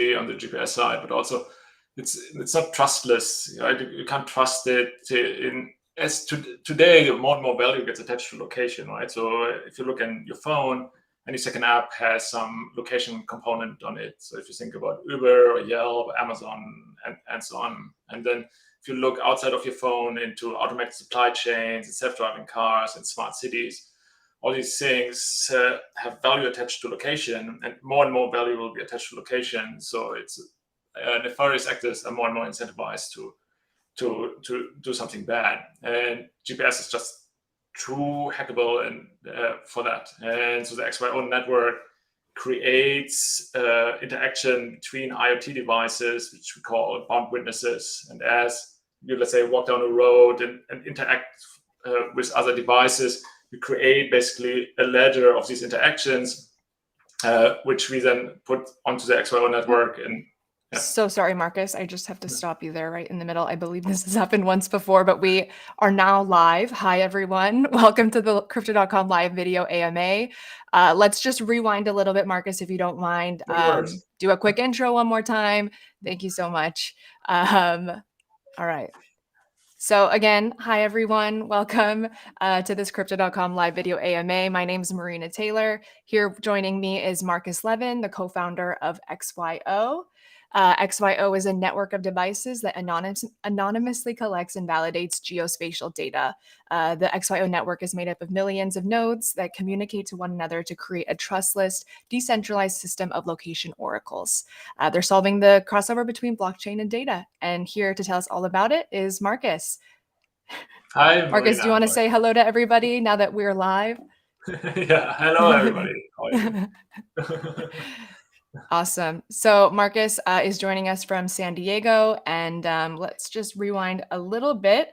on the GPS side, but also it's not trustless. You can't trust it. Today, more and more value gets attached to location, right? So if you look in your phone, any second app has some location component on it. So if you think about Uber or Yelp, Amazon, and so on, and then if you look outside of your phone into automated supply chains and self-driving cars and smart cities, all these things have value attached to location, and more value will be attached to location. So it's nefarious actors are more and more incentivized to do something bad, and GPS is just true hackable and for that. And so the XYO network creates interaction between IoT devices, which we call bound witnesses. And as you, let's say, walk down a road and interact with other devices, we create basically a ledger of these interactions, which we then put onto the XYO network. And So sorry, Marcus, I just have to stop you there right in the middle. I believe this has happened once before, but we are now live. Hi, everyone. Welcome to the Crypto.com live video AMA. Let's just rewind a little bit, Marcus, if you don't mind. Do a quick intro one more time. Thank you so much. All right. So again, hi, everyone. Welcome to this Crypto.com live video AMA. My name is Marina Taylor. Here joining me is Markus Levin, the co-founder of XYO. XYO is a network of devices that anonymously collects and validates geospatial data. The XYO network is made up of millions of nodes that communicate to one another to create a trustless, decentralized system of location oracles. They're solving the crossover between blockchain and data. And here to tell us all about it is Markus. Hi, Markus, do you want to say hello to everybody now that we're live? Yeah, hello, everybody. How are you? Awesome. So Markus is joining us from San Diego, and let's just rewind a little bit.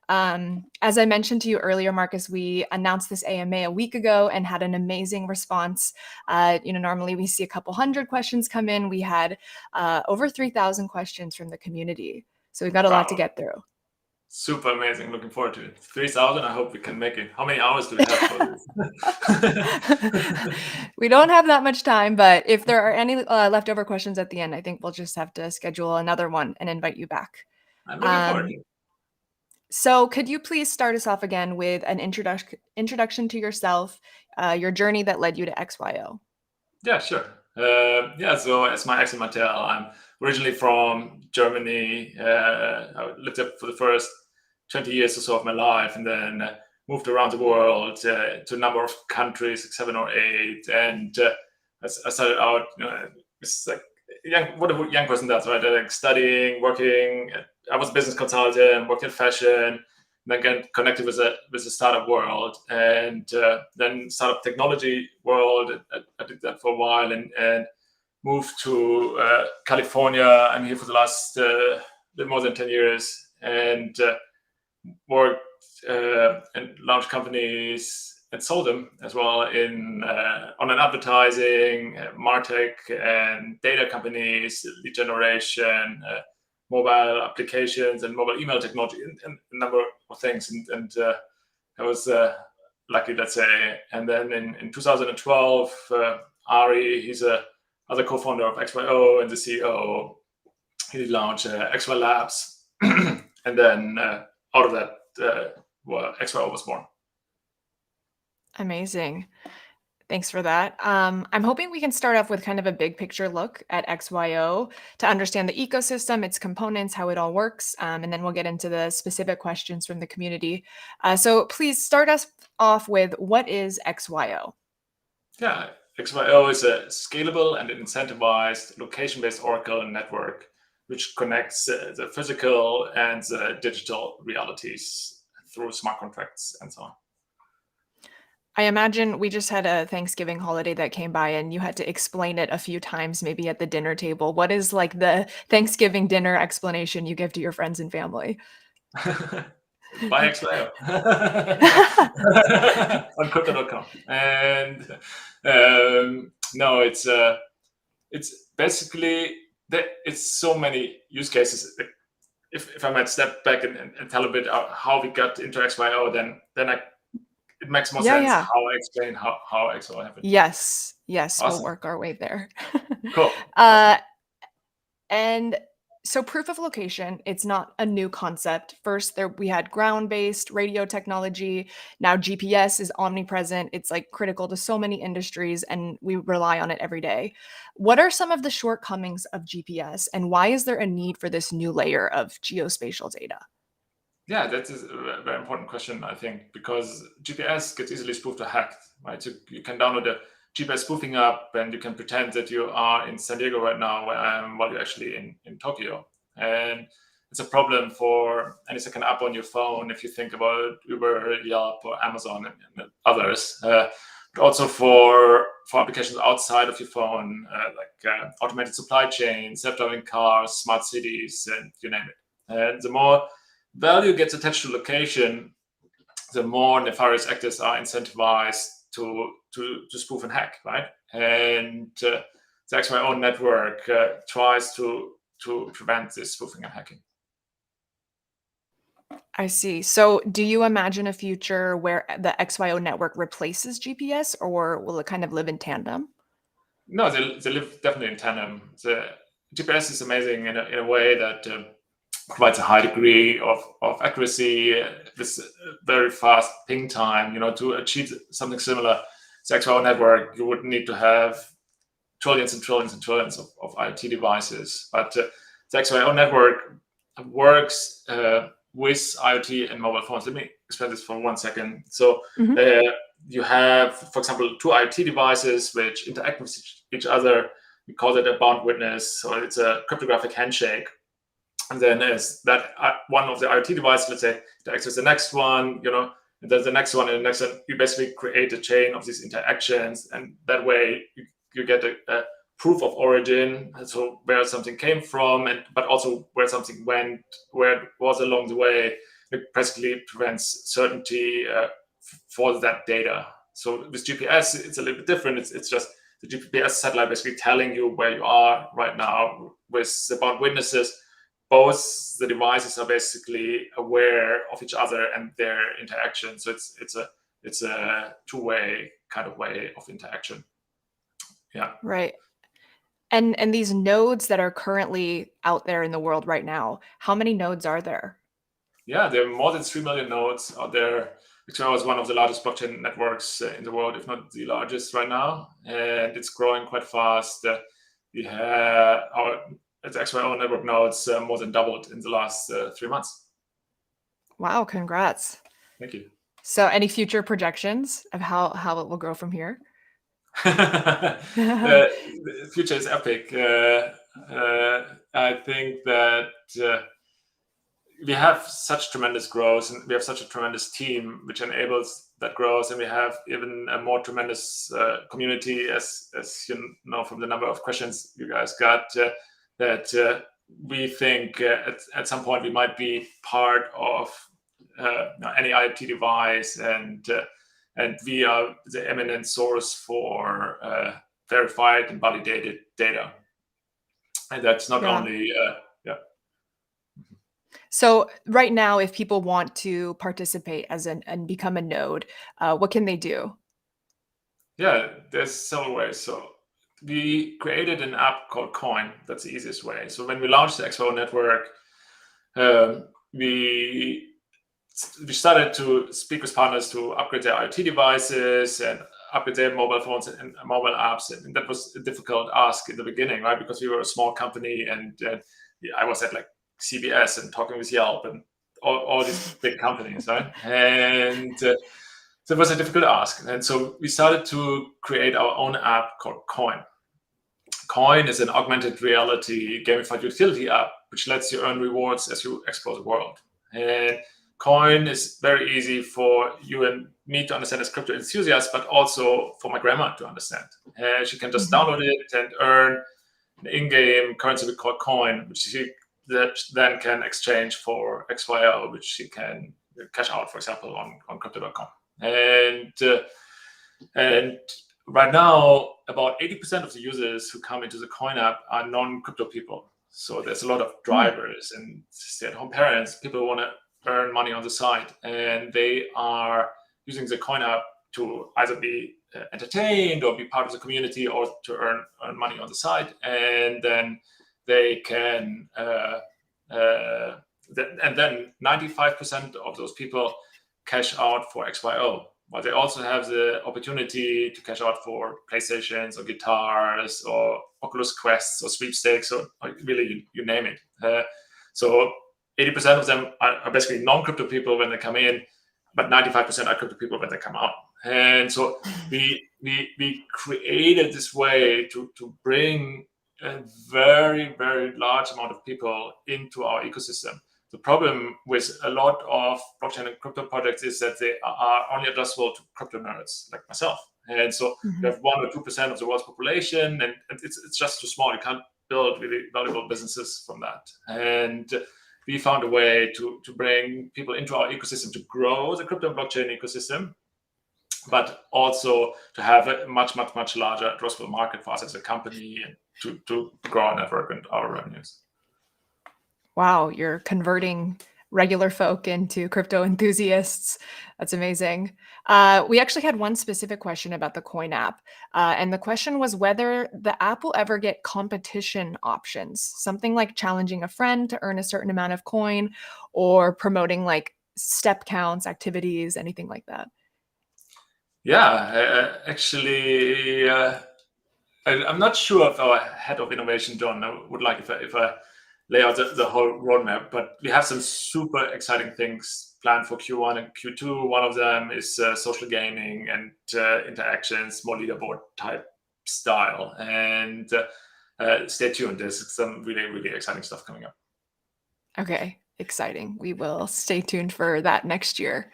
As I mentioned to you earlier, Markus, we announced this AMA a week ago and had an amazing response. Normally we see a couple hundred questions come in. We had over 3,000 questions from the community. So we've got a lot to get through. Super amazing. Looking forward to it. 3,000. I hope we can make it. How many hours do we have for this? We don't have that much time, but if there are any leftover questions at the end, I think we'll just have to schedule another one and invite you back. I'm looking forward to it. So could you please start us off again with an introduction to yourself, your journey that led you to XYO? Yeah, sure. So as my accent might tell, I'm originally from Germany. I lived there for the first 20 years or so of my life, and then moved around the world to a number of countries, like 7 or 8. And I started out, it's like what a young person does, right? Like studying, working. I was a business consultant, worked in fashion, then get connected with the startup world, and then startup technology world. I did that for a while, and moved to California. I'm here for the last little more than 10 years, and worked and launched companies and sold them as well on an advertising, MarTech, and data companies, lead generation, mobile applications, and mobile email technology, and a number of things. And I was lucky, let's say. And then in 2012, Ari, he's other co-founder of XYO and the CEO, he launched XY Labs, and then out of that, XYO was born. Amazing. Thanks for that. I'm hoping we can start off with kind of a big picture look at XYO to understand the ecosystem, its components, how it all works, and then we'll get into the specific questions from the community. So please start us off with, what is XYO? Yeah, XYO is a scalable and incentivized location-based Oracle network which connects the physical and the digital realities through smart contracts and so on. I imagine we just had a Thanksgiving holiday that came by and you had to explain it a few times, maybe at the dinner table. What is like the Thanksgiving dinner explanation you give to your friends and family? Buy XYO on crypto.com. And no, it's basically, it's so many use cases. If I might step back and tell a bit how we got into XYO, then it makes more sense how I explain how XYO happened. Yes, awesome. We'll work our way there. Cool. And so proof of location, it's not a new concept. First, we had ground-based radio technology. Now GPS is omnipresent. It's like critical to so many industries, and we rely on it every day. What are some of the shortcomings of GPS, and why is there a need for this new layer of geospatial data? Yeah, that is a very important question, I think, because GPS gets easily spoofed or hacked, right? So you can download a GPS spoofing app and you can pretend that you are in San Diego right now while you're actually in Tokyo. And it's a problem for any second app on your phone if you think about Uber, Yelp, or Amazon and others. But also for applications outside of your phone, like automated supply chains, self-driving cars, smart cities, and you name it. And the more value gets attached to location, the more nefarious actors are incentivized to spoof and hack, right? And the XYO network tries to prevent this spoofing and hacking. I see. So do you imagine a future where the XYO network replaces GPS, or will it kind of live in tandem? No, they live definitely in tandem. The GPS is amazing in a way that provides a high degree of accuracy with very fast ping time. To achieve something similar, the XYO network, you would need to have trillions and trillions and trillions of IoT devices. But the XYO network works with IoT and mobile phones. Let me explain this for 1 second. So you have, for example, two IoT devices which interact with each other. We call it a bound witness, so it's a cryptographic handshake. And then as that one of the IoT devices, let's say, interacts with the next one, and then the next one and the next one, you basically create a chain of these interactions, and that way you get a proof of origin, so where something came from, but also where something went, where it was along the way. It basically prevents certainty for that data. So with GPS, it's a little bit different. It's just the GPS satellite basically telling you where you are right now. With the bound witnesses, both the devices are basically aware of each other and their interaction. So it's a two-way kind of way of interaction. Yeah. Right. And these nodes that are currently out there in the world right now, how many nodes are there? Yeah, there are more than 3 million nodes out there. XYO is one of the largest blockchain networks in the world, if not the largest right now, and it's growing quite fast. We have our XYO network nodes more than doubled in the last 3 months. Wow, congrats. Thank you. So any future projections of how it will grow from here? The future is epic. I think that we have such tremendous growth, and we have such a tremendous team which enables that growth, and we have even a more tremendous community, as you know from the number of questions you guys got, that we think at some point we might be part of any IoT device, and we are the eminent source for verified and validated data, and that's not only So right now, if people want to participate and become a node, what can they do? Yeah, there's several ways. So we created an app called Coin. That's the easiest way. So when we launched the XYO network, we started to speak with partners to upgrade their IoT devices and upgrade their mobile phones and mobile apps. And that was a difficult ask in the beginning, right? Because we were a small company, and I was at like CBS and talking with Yelp and all these big companies, right? And so it was a difficult ask. And so we started to create our own app called Coin. Coin is an augmented reality gamified utility app which lets you earn rewards as you explore the world. And Coin is very easy for you and me to understand as crypto enthusiasts, but also for my grandma to understand. She can just download it and earn an in-game currency we call Coin, which she then can exchange for XYO, which she can cash out, for example, on crypto.com. And right now, about 80% of the users who come into the Coin app are non-crypto people. So there's a lot of drivers and stay-at-home parents, people who want to earn money on the side, and they are using the Coin app to either be entertained or be part of the community or to earn money on the side. And then they can, and then 95% of those people cash out for XYO. But they also have the opportunity to cash out for PlayStations or guitars or Oculus Quests or sweepstakes or really you name it. So 80% of them are basically non-crypto people when they come in, but 95% are crypto people when they come out. And so we created this way to bring a very, very large amount of people into our ecosystem. The problem with a lot of blockchain and crypto projects is that they are only addressable to crypto nerds like myself. And so you have 1 or 2% of the world's population, and it's just too small. You can't build really valuable businesses from that. And we found a way to bring people into our ecosystem to grow the crypto and blockchain ecosystem, but also to have a much, much, much larger addressable market for us as a company and to grow our network and our revenues. Wow, you're converting regular folk into crypto enthusiasts. That's amazing. We actually had one specific question about the Coin app. And the question was whether the app will ever get competition options, something like challenging a friend to earn a certain amount of coin or promoting like step counts, activities, anything like that. Yeah, actually, I'm not sure if our head of innovation, John, would like if I lay out the whole roadmap, but we have some super exciting things planned for Q1 and Q2. One of them is social gaming and interactions, more leaderboard type style. And stay tuned. There's some really, really exciting stuff coming up. Okay, exciting. We will stay tuned for that next year.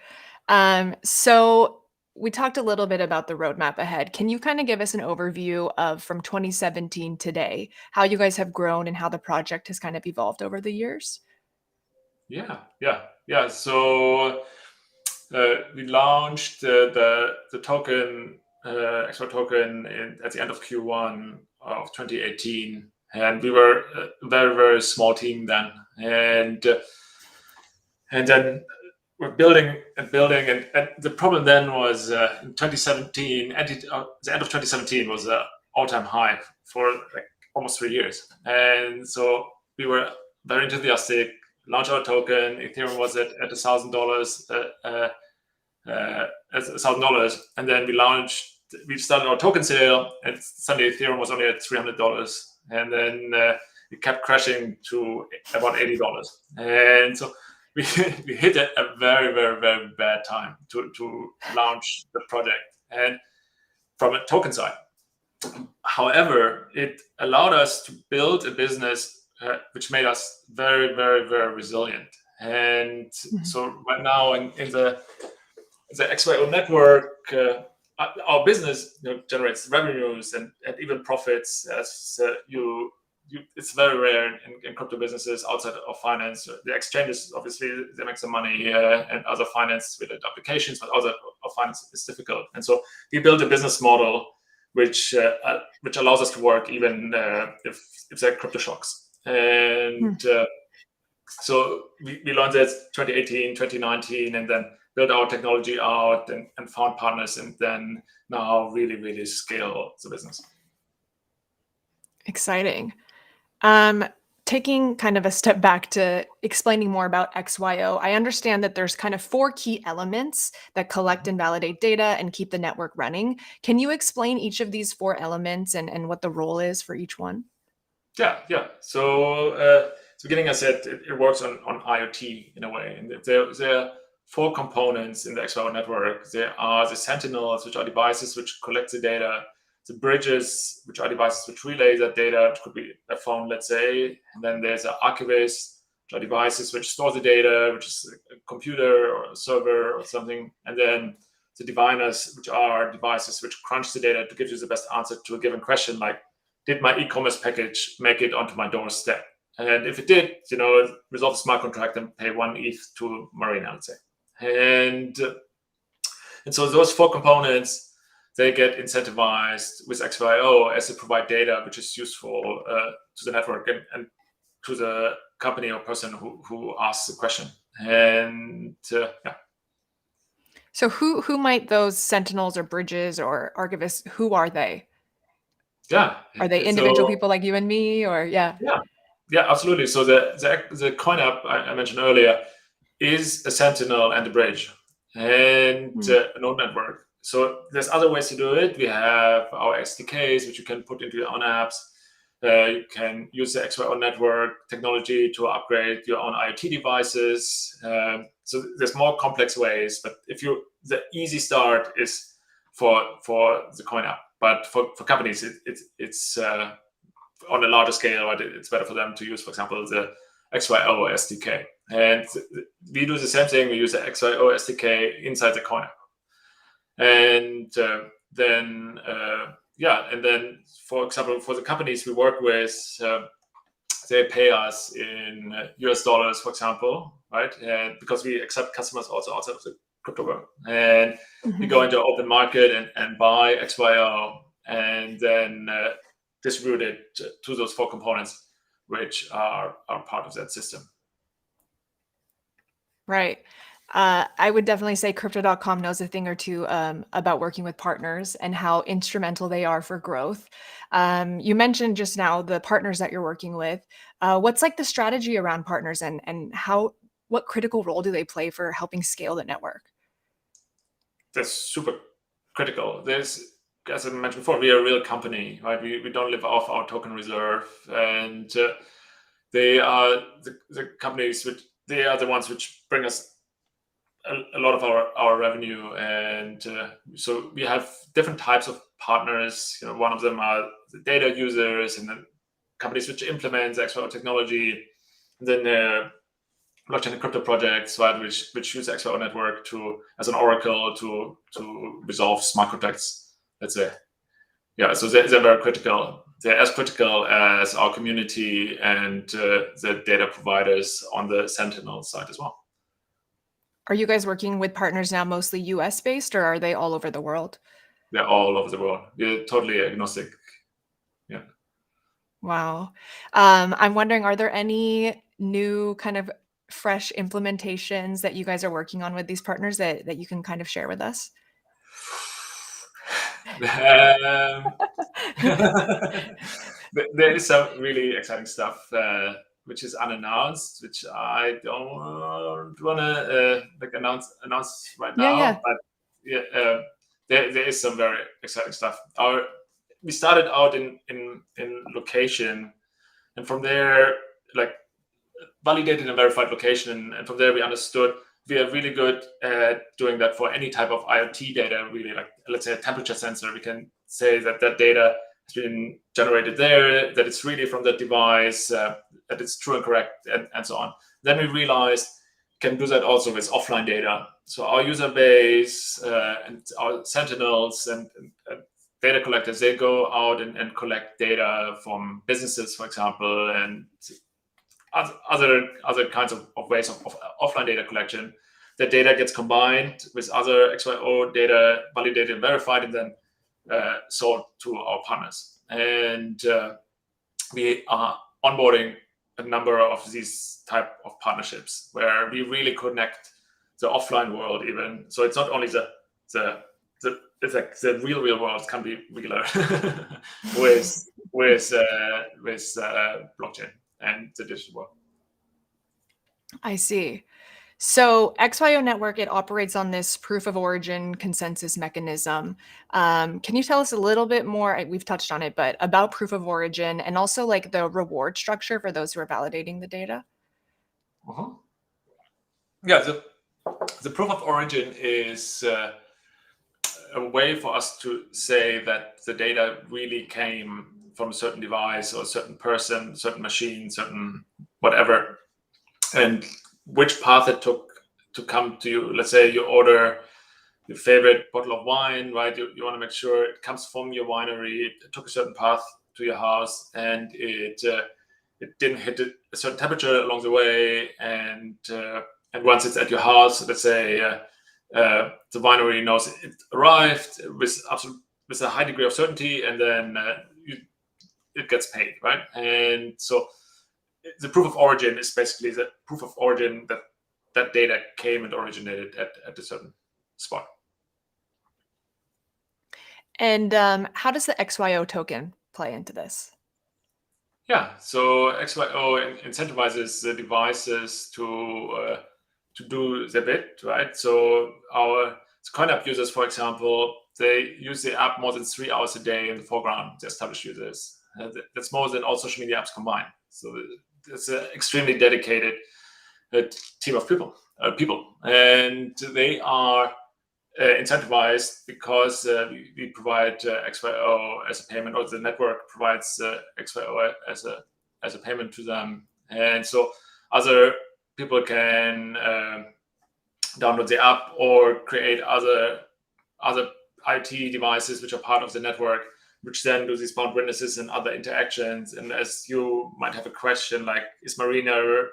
So we talked a little bit about the roadmap ahead. Can you kind of give us an overview of from 2017 today, how you guys have grown and how the project has kind of evolved over the years? Yeah. So we launched the token, XYO Token, at the end of Q1 of 2018, and we were a very, very small team then, and then we're building, and the problem then was in 2017, the end of 2017 was an all-time high for like almost 3 years, and so we were very enthusiastic. Launched our token. Ethereum was at $1,000, $1,000, and then we started our token sale, and suddenly Ethereum was only at $300, and then it kept crashing to about $80, and so we hit a very, very, very bad time to launch the project, and from a token side. However, it allowed us to build a business which made us very, very, very resilient. And so right now in the XYO network, our business generates revenues and even profits. As it's very rare in crypto businesses outside of finance. The exchanges, obviously, they make some money, and other finance-related applications, but outside of finance is difficult. And so we built a business model which allows us to work even if there are crypto shocks. And so we launched it 2018, 2019, and then built our technology out and found partners, and then now really, really scale the business. Exciting. Taking kind of a step back to explaining more about XYO, I understand that there's kind of 4 key elements that collect and validate data and keep the network running. Can you explain each of these 4 elements and what the role is for each one? Yeah. So at the beginning, I said it works on IoT in a way, and there are 4 components in the XYO network. There are the Sentinels, which are devices which collect the data. The bridges, which are devices which relay that data, which could be a phone, let's say. And then there's the archivists, which are devices which store the data, which is a computer or a server or something. And then the diviners, which are devices which crunch the data to give you the best answer to a given question, like, did my e-commerce package make it onto my doorstep? And if it did, resolve the smart contract and pay 1 ETH to Marina, let's say. And so those 4 components, they get incentivized with XYO as they provide data which is useful to the network and to the company or person who asks the question. And yeah. So who might those Sentinels or bridges or archivists, who are they? Yeah. Are they individual people like you and me, or yeah? Yeah, absolutely. So the coin app I mentioned earlier is a Sentinel and a bridge and a node network. So there's other ways to do it. We have our SDKs, which you can put into your own apps. You can use the XYO network technology to upgrade your own IoT devices. So there's more complex ways, but the easy start is for the coin app. But for companies, it's on a larger scale, right? It's better for them to use, for example, the XYO SDK. And we do the same thing. We use the XYO SDK inside the coin app. And then, for example, for the companies we work with, they pay us in US dollars, for example, right? And because we accept customers also outside of the crypto world. And we go into open market and buy XYO and then distribute it to those 4 components, which are part of that system. Right. I would definitely say Crypto.com knows a thing or two about working with partners and how instrumental they are for growth. You mentioned just now the partners that you're working with. What's like the strategy around partners and what critical role do they play for helping scale the network? That's super critical. As I mentioned before, we are a real company, right? We don't live off our token reserve, and they are the companies they are the ones which bring us a lot of our revenue. And so we have different types of partners. One of them are the data users and the companies which implement XYO technology. And then blockchain and crypto projects, right, which use XYO network as an oracle to resolve smart contracts, let's say. Yeah, so they're very critical. They're as critical as our community and the data providers on the Sentinel side as well. Are you guys working with partners now mostly US based, or are they all over the world? They're all over the world. We're totally agnostic. Yeah. Wow. I'm wondering, are there any new kind of fresh implementations that you guys are working on with these partners that you can kind of share with us? There is some really exciting stuff which is unannounced, which I don't want to announce right now. Yeah. But yeah, there is some very exciting stuff. We started out in location, and from there, like, validated and verified location, and from there we understood we are really good at doing that for any type of IoT data. Really, like, let's say a temperature sensor, we can say that data has been generated there, that it's really from that device, that it's true and correct, and so on. Then we realized we can do that also with offline data. So our user base and our Sentinels and data collectors, they go out and collect data from businesses, for example, and other kinds of ways of offline data collection. The data gets combined with other XYO data, validated and verified, and then sold to our partners. And we are onboarding a number of these type of partnerships where we really connect the offline world even. So it's not only it's like the real world can be realer with blockchain and the digital world. I see. So XYO network, it operates on this proof of origin consensus mechanism. Can you tell us a little bit more? We've touched on it, but about proof of origin and also like the reward structure for those who are validating the data? Yeah, the proof of origin is a way for us to say that the data really came from a certain device or a certain person, certain machine, certain whatever, and which path it took to come to you. Let's say you order your favorite bottle of wine, right? You want to make sure it comes from your winery. It took a certain path to your house, and it didn't hit a certain temperature along the way. And once it's at your house, let's say the winery knows it arrived with a high degree of certainty, and then it gets paid, right? And so the proof of origin is basically the proof of origin that data came and originated at a certain spot. And how does the XYO token play into this? Yeah, so XYO incentivizes the devices to do their bit, right? So our coin app users, for example, they use the app more than 3 hours a day in the foreground, the established users. That's more than all social media apps combined. So it's an extremely dedicated team of people, and they are incentivized because we provide XYO as a payment, or the network provides XYO as a payment to them, and so other people can download the app or create other IT devices which are part of the network, which then do these bound witnesses and other interactions. And as you might have a question like, is Marina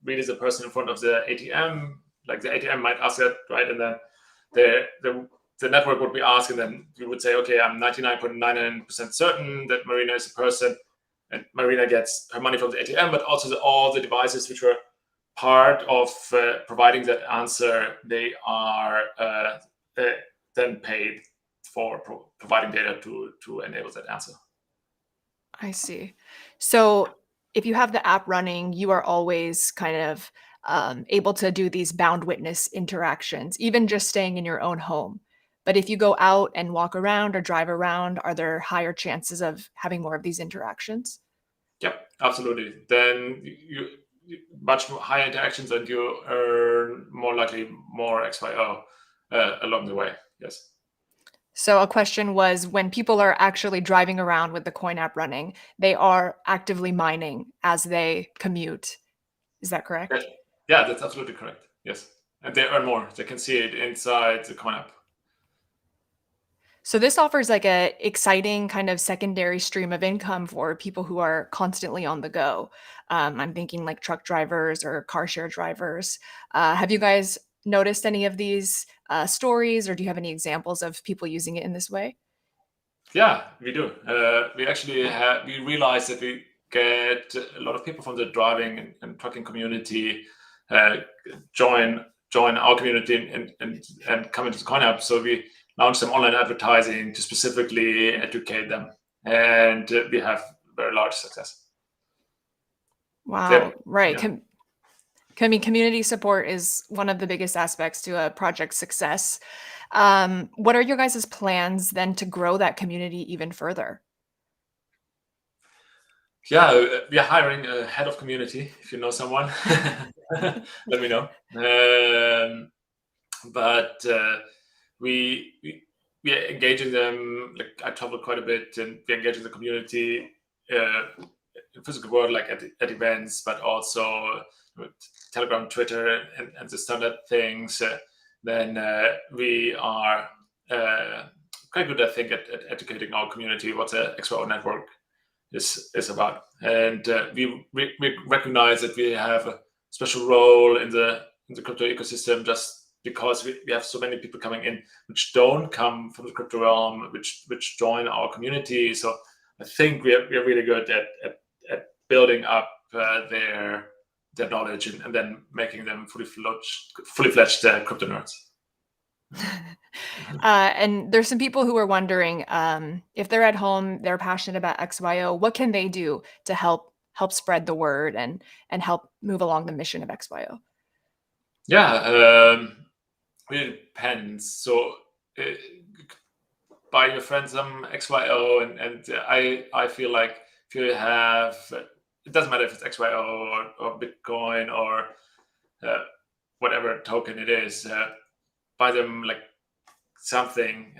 really the person in front of the ATM? Like the ATM might ask that, right? And then the network would be asked, and then you would say, okay, I'm 99.99% certain that Marina is a person, and Marina gets her money from the ATM, but also all the devices which were part of providing that answer, they are then paid for providing data to enable that answer. I see. So if you have the app running, you are always kind of able to do these bound witness interactions, even just staying in your own home. But if you go out and walk around or drive around, are there higher chances of having more of these interactions? Yep, absolutely. Then you much higher interactions, and you earn more likely more XYO along the way. Yes. So a question was, when people are actually driving around with the coin app running, they are actively mining as they commute. Is that Yeah, correct? yeah, that's absolutely correct. Yes, and they earn more. They can see it inside the coin app. So this offers like a exciting kind of secondary stream of income for people who are constantly on the go. I'm thinking like truck drivers or car share drivers. Have you guys noticed any of these stories, or do you have any examples of people using it in this way? Yeah, we do. We realized that we get a lot of people from the driving and trucking community uh, join our community and come into the coin app. So we launched some online advertising to specifically educate them, and we have very large success. Wow, right. Yeah. Community support is one of the biggest aspects to a project's success. What are your guys' plans then to grow that community even further? Yeah, we are hiring a head of community. If you know someone, let me know. But we are engaging them. Like I travel quite a bit, and we engage in the community in physical world, like at events, but also with Telegram, Twitter, and the standard things. Then we are quite good, I think, at educating our community what the XYO network is about. And we recognize that we have a special role in the crypto ecosystem, just because we have so many people coming in which don't come from the crypto realm, which join our community. So I think we're really good at building up their knowledge, and then making them fully fledged crypto nerds. And there's some people who are wondering, if they're at home, they're passionate about XYO, what can they do to help spread the word and help move along the mission of XYO? Yeah, really depends. So uh, buy your friends some XYO, and I feel like if you have, it doesn't matter if it's XYO or Bitcoin or uh, whatever token it is, buy them like something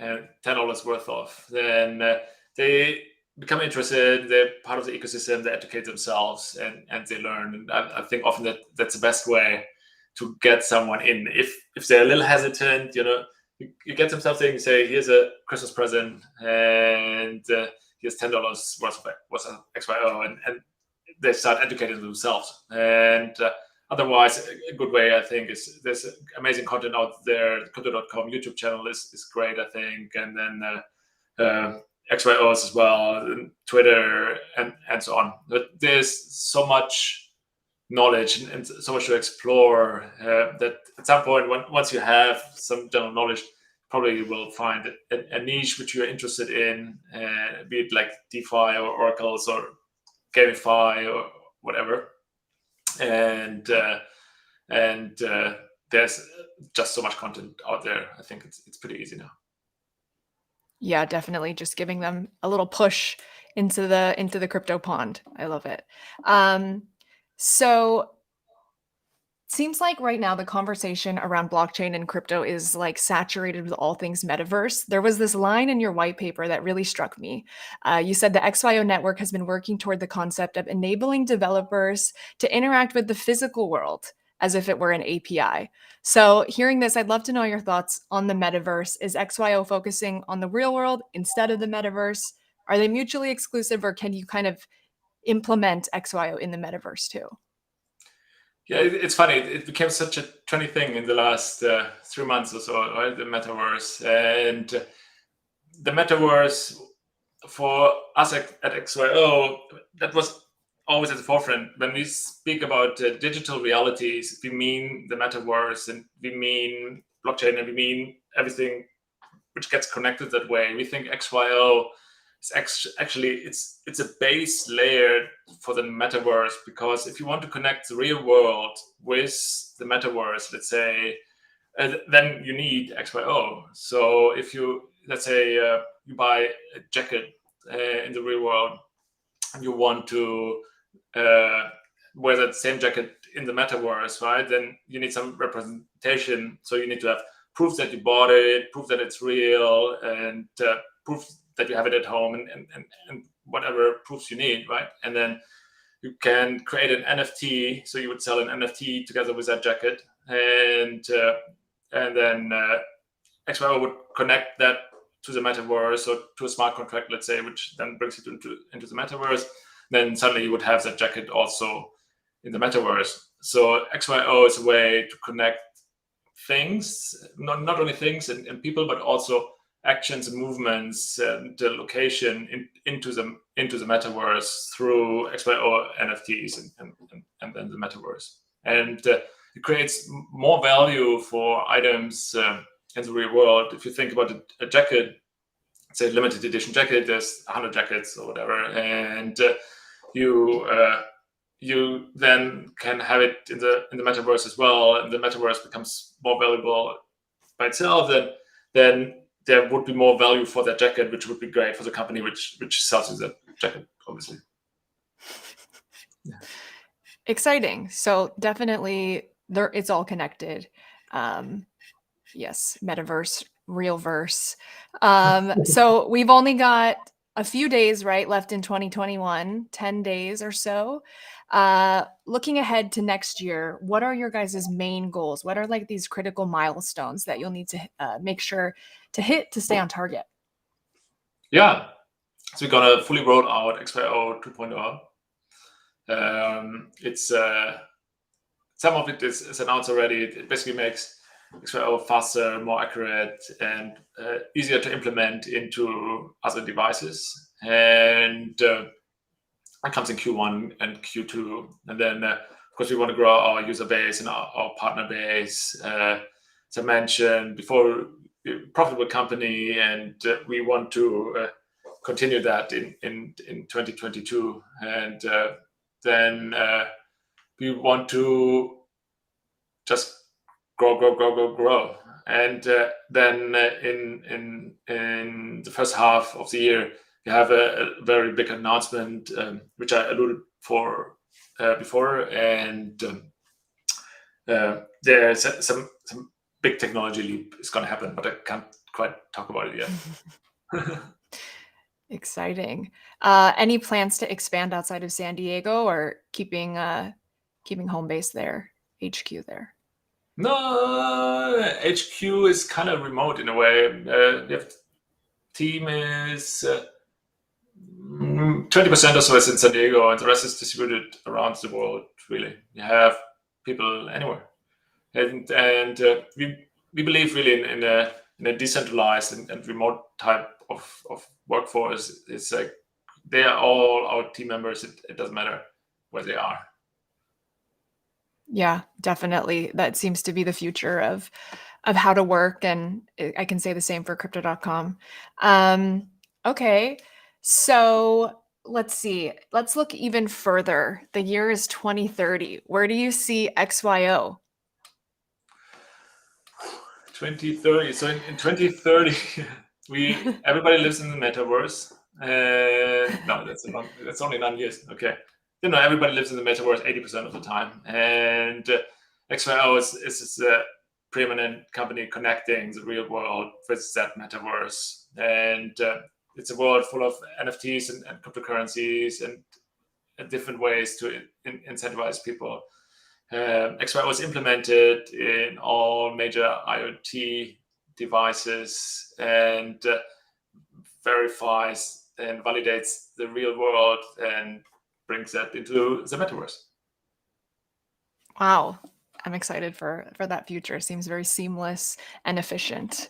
$10 worth of, then they become interested. They're part of the ecosystem. They educate themselves, and they learn. And I think often that's the best way to get someone in. If they're a little hesitant, you get them something. You say, here's a Christmas present, and here's $10 worth of XYO, and they start educating themselves. And otherwise, a good way, I think, is there's amazing content out there. The crypto.com YouTube channel is great, I think, and then XYOs as well, and Twitter, and so on. But there's so much knowledge and so much to explore that at some point, once you have some general knowledge, probably you will find a niche which you're interested in, be it like DeFi or oracles or gamify or whatever. And there's just so much content out there. I think it's pretty easy now. Yeah, definitely. Just giving them a little push into the crypto pond. I love it. So seems like right now the conversation around blockchain and crypto is like saturated with all things metaverse. There was this line in your white paper that really struck me. You said the XYO network has been working toward the concept of enabling developers to interact with the physical world as if it were an API. So hearing this, I'd love to know your thoughts on the metaverse. Is XYO focusing on the real world instead of the metaverse? Are they mutually exclusive, or can you kind of implement XYO in the metaverse too? Yeah, it's funny. It became such a trendy thing in the last 3 months or so, right? The metaverse. And the metaverse for us at XYO, that was always at the forefront. When we speak about digital realities, we mean the metaverse, and we mean blockchain, and we mean everything which gets connected that way. We think XYO is actually it's a base layer for the metaverse, because if you want to connect the real world with the metaverse, let's say, then you need XYO. So if you, let's say, you buy a jacket in the real world, and you want to wear that same jacket in the metaverse, right? Then you need some representation. So you need to have proof that you bought it, proof that it's real, and proof that you have it at home, and whatever proofs you need, right? And then you can create an NFT. So you would sell an NFT together with that jacket, and then XYO would connect that to the metaverse or to a smart contract, let's say, which then brings it into the metaverse. Then suddenly you would have that jacket also in the metaverse. So XYO is a way to connect things, not only things and people, but also actions and movements and the location into the metaverse through XYO NFTs and then the metaverse. And it creates more value for items in the real world. If you think about a jacket, say limited edition jacket, there's 100 jackets or whatever, and you then can have it in the metaverse as well, and the metaverse becomes more valuable by itself. Then there would be more value for that jacket, which would be great for the company which sells you that jacket, obviously. Yeah. Exciting. So definitely it's all connected. Yes, metaverse, real verse. So we've only got a few days, right, left in 2021, 10 days or so. Looking ahead to next year, what are your guys' main goals? What are like these critical milestones that you'll need to make sure to hit to stay on target? Yeah, so we're gonna fully roll out XYO 2.0. It's some of it is announced already. It basically makes XYO faster, more accurate, and easier to implement into other devices. And that comes in Q1 and Q2. And then, of course, we want to grow our user base and our partner base. As I mentioned before, profitable company, and we want to continue that in 2022. And then we want to just grow. And then in the first half of the year, we have a very big announcement, which I alluded for before, and there's some big technology leap is going to happen, but I can't quite talk about it yet. Exciting. Any plans to expand outside of San Diego, or keeping home base there, HQ there? No, HQ is kind of remote in a way. The team is 20% or so is in San Diego, and the rest is distributed around the world. Really, you have people anywhere, and we believe really in a decentralized and remote type of workforce. It's like they are all our team members. It doesn't matter where they are. Yeah, definitely. That seems to be the future of how to work, and I can say the same for crypto.com. Okay, so let's see. Let's look even further. The year is 2030. Where do you see XYO? 2030. So in 2030, everybody lives in the metaverse. And no, that's only 9 years. Okay. Everybody lives in the metaverse 80% of the time. And XYO is a preeminent company connecting the real world with that metaverse. And it's a world full of NFTs and cryptocurrencies and different ways to incentivize people. XYO was implemented in all major IoT devices and verifies and validates the real world and brings that into the metaverse. Wow. I'm excited for that future. Seems very seamless and efficient.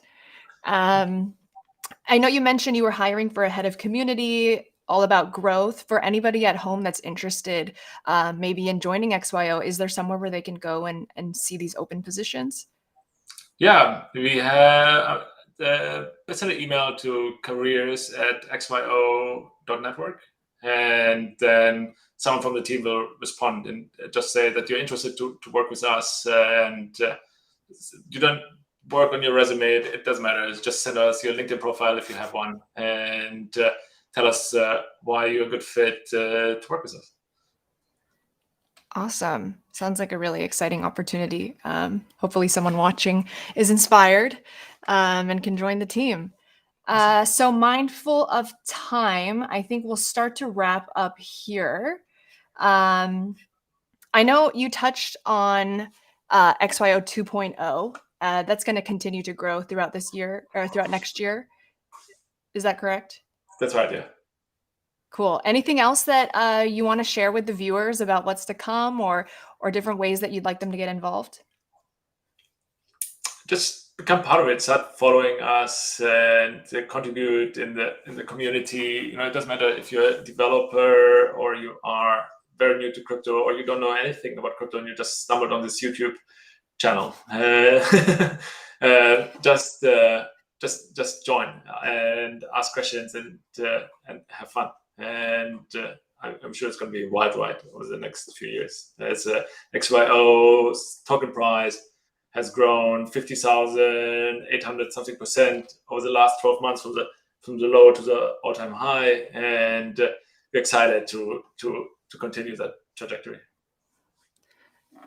I know you mentioned you were hiring for a head of community, all about growth. For anybody at home that's interested, maybe in joining XYO, is there somewhere where they can go and see these open positions? Yeah, we have send an email to careers@xyo.network, and then someone from the team will respond and just say that you're interested to work with us, and you don't work on your resume. It doesn't matter. Just send us your LinkedIn profile if you have one, and tell us why you're a good fit to work with us. Awesome. Sounds like a really exciting opportunity. Hopefully someone watching is inspired and can join the team. So mindful of time, I think we'll start to wrap up here. I know you touched on XYO 2.0. That's going to continue to grow throughout this year or throughout next year. Is that correct? That's right, yeah. Cool. Anything else that you want to share with the viewers about what's to come or different ways that you'd like them to get involved? Just become part of it. Start following us and contribute in the community. It doesn't matter if you're a developer or you are very new to crypto or you don't know anything about crypto and you just stumbled on this YouTube channel. Just join and ask questions and have fun. And I'm sure it's going to be a wild ride over the next few years. It's XYO's token price has grown 50,800 something percent over the last 12 months from the low to the all-time high, and we're excited to continue that trajectory.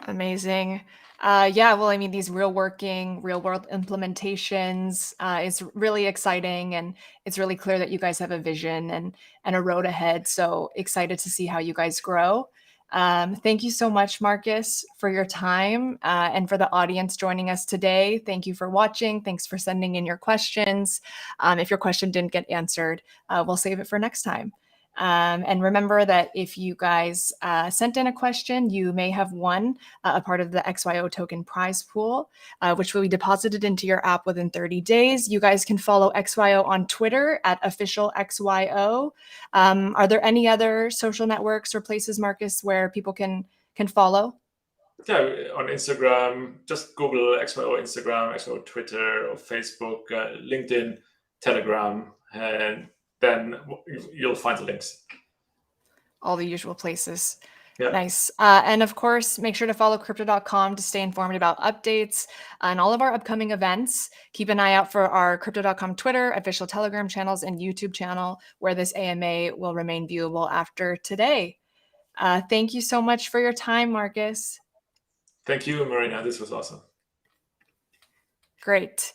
Amazing. Yeah, well, I mean, these real world implementations is really exciting, and it's really clear that you guys have a vision and a road ahead. So excited to see how you guys grow. Thank you so much, Markus, for your time and for the audience joining us today. Thank you for watching. Thanks for sending in your questions. If your question didn't get answered, we'll save it for next time. And remember that if you guys sent in a question, you may have won a part of the XYO token prize pool, which will be deposited into your app within 30 days. You guys can follow XYO on Twitter @officialXYO. Are there any other social networks or places, Markus, where people can follow? Yeah, on Instagram, just Google XYO Instagram, XYO Twitter or Facebook, LinkedIn, Telegram, and then you'll find the links. All the usual places. Yeah. Nice. And of course, make sure to follow crypto.com to stay informed about updates and all of our upcoming events. Keep an eye out for our crypto.com Twitter, official Telegram channels, and YouTube channel, where this AMA will remain viewable after today. Thank you so much for your time, Markus. Thank you, Marina. This was awesome. Great.